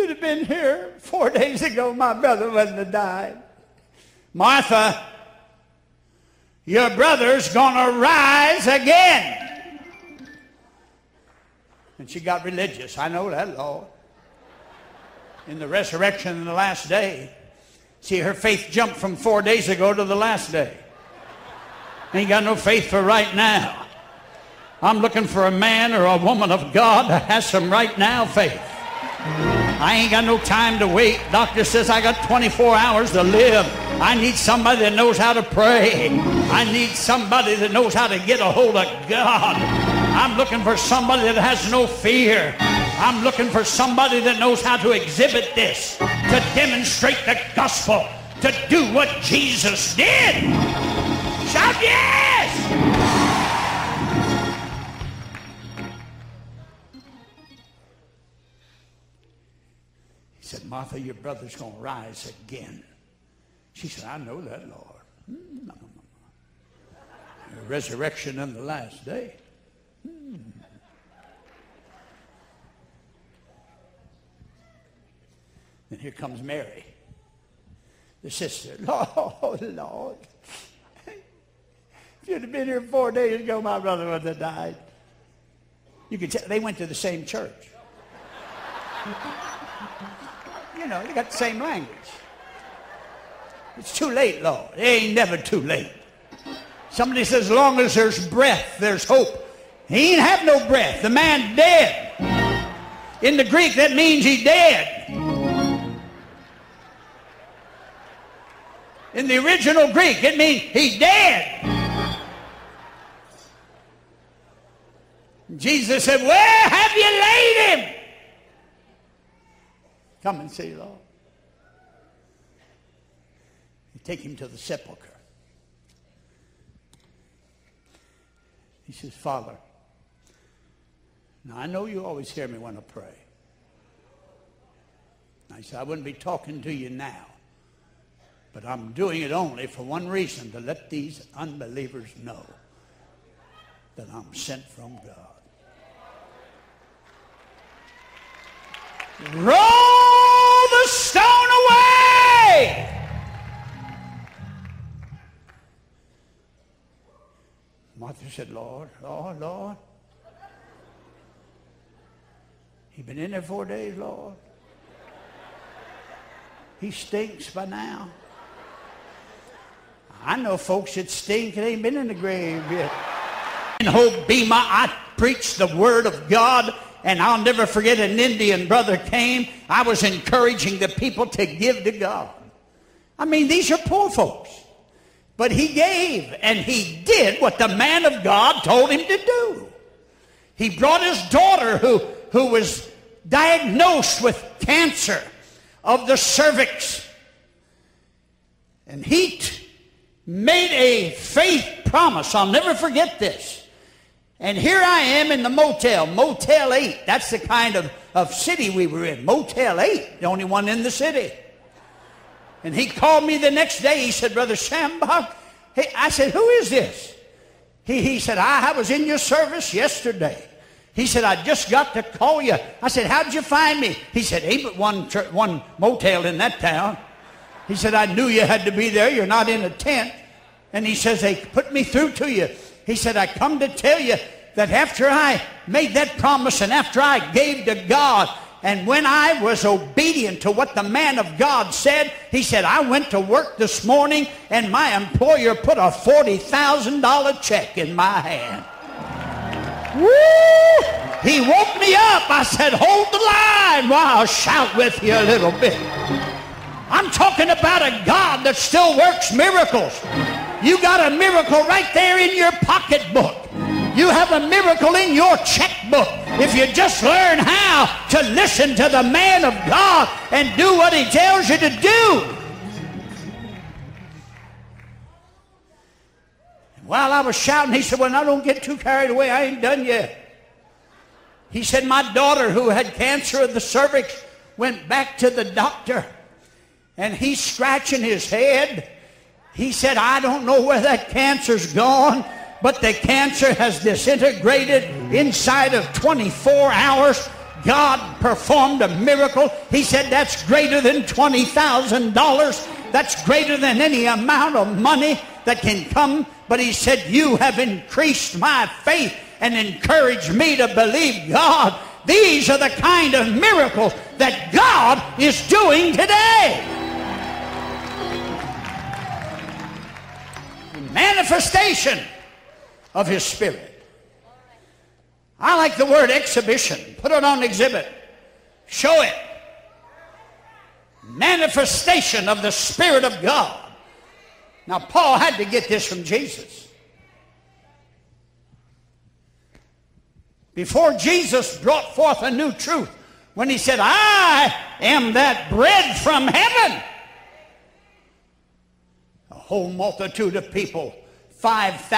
you'd have been here 4 days ago, my brother wouldn't have died. Martha, your brother's going to rise again. And she got religious. I know that, Lord. In the resurrection in the last day. See, her faith jumped from 4 days ago to the last day. Ain't got no faith for right now. I'm looking for a man or a woman of God that has some right now faith. I ain't got no time to wait. Doctor says I got 24 hours to live. I need somebody that knows how to pray. I need somebody that knows how to get a hold of God. I'm looking for somebody that has no fear. I'm looking for somebody that knows how to exhibit this, to demonstrate the gospel, to do what Jesus did. Shout yes! He said, Martha, your brother's going to rise again. She said, I know that, Lord. No. The resurrection in the last day. And here comes Mary, the sister. Lord, if you'd have been here 4 days ago, my brother would have died. You could tell they went to the same church. You know, they got the same language. It's too late, Lord. It ain't never too late. Somebody says, as long as there's breath, there's hope. He ain't have no breath. The man dead. In the Greek, that means he dead. In the original Greek, it means he dead. Jesus said, where have you laid him? Come and see, Lord. You take him to the sepulcher. He says, Father, now I know you always hear me when I pray. I said, I wouldn't be talking to you now. But I'm doing it only for one reason, to let these unbelievers know that I'm sent from God. Roll the stone away! Martha said, Lord. He been in there 4 days, Lord. He stinks by now. I know folks that stink and ain't been in the grave yet. In Hobema, I preached the word of God, and I'll never forget an Indian brother came. I was encouraging the people to give to God. I mean, these are poor folks. But he gave, and he did what the man of God told him to do. He brought his daughter who was diagnosed with cancer of the cervix. And he made a faith promise. I'll never forget this. And here I am in the motel, Motel 8. That's the kind of city we were in, Motel 8, the only one in the city. And he called me the next day. He said, Brother Schambach. Hey, I said, who is this? He said, I was in your service yesterday. He said, I just got to call you. I said, how did you find me? He said, ain't but one motel in that town. He said, I knew you had to be there. You're not in a tent. And he says, they put me through to you. He said, I come to tell you that after I made that promise and after I gave to God, and when I was obedient to what the man of God said, he said, I went to work this morning and my employer put a $40,000 check in my hand. Woo! He woke me up. I said, hold the line while I'll shout with you a little bit. I'm talking about a God that still works miracles. You got a miracle right there in your pocketbook. You have a miracle in your checkbook. If you just learn how to listen to the man of God and do what he tells you to do. While I was shouting, he said, well, now don't get too carried away. I ain't done yet. He said, my daughter who had cancer of the cervix went back to the doctor. And he's scratching his head. He said, I don't know where that cancer's gone, but the cancer has disintegrated inside of 24 hours. God performed a miracle. He said that's greater than $20,000. That's greater than any amount of money that can come. But he said, you have increased my faith and encouraged me to believe God. These are the kind of miracles that God is doing today. Manifestation of his Spirit. I like the word exhibition. Put it on exhibit. Show it. Manifestation of the Spirit of God. Now, Paul had to get this from Jesus. Before Jesus brought forth a new truth, when he said, I am that bread from heaven. A whole multitude of people, 5,000.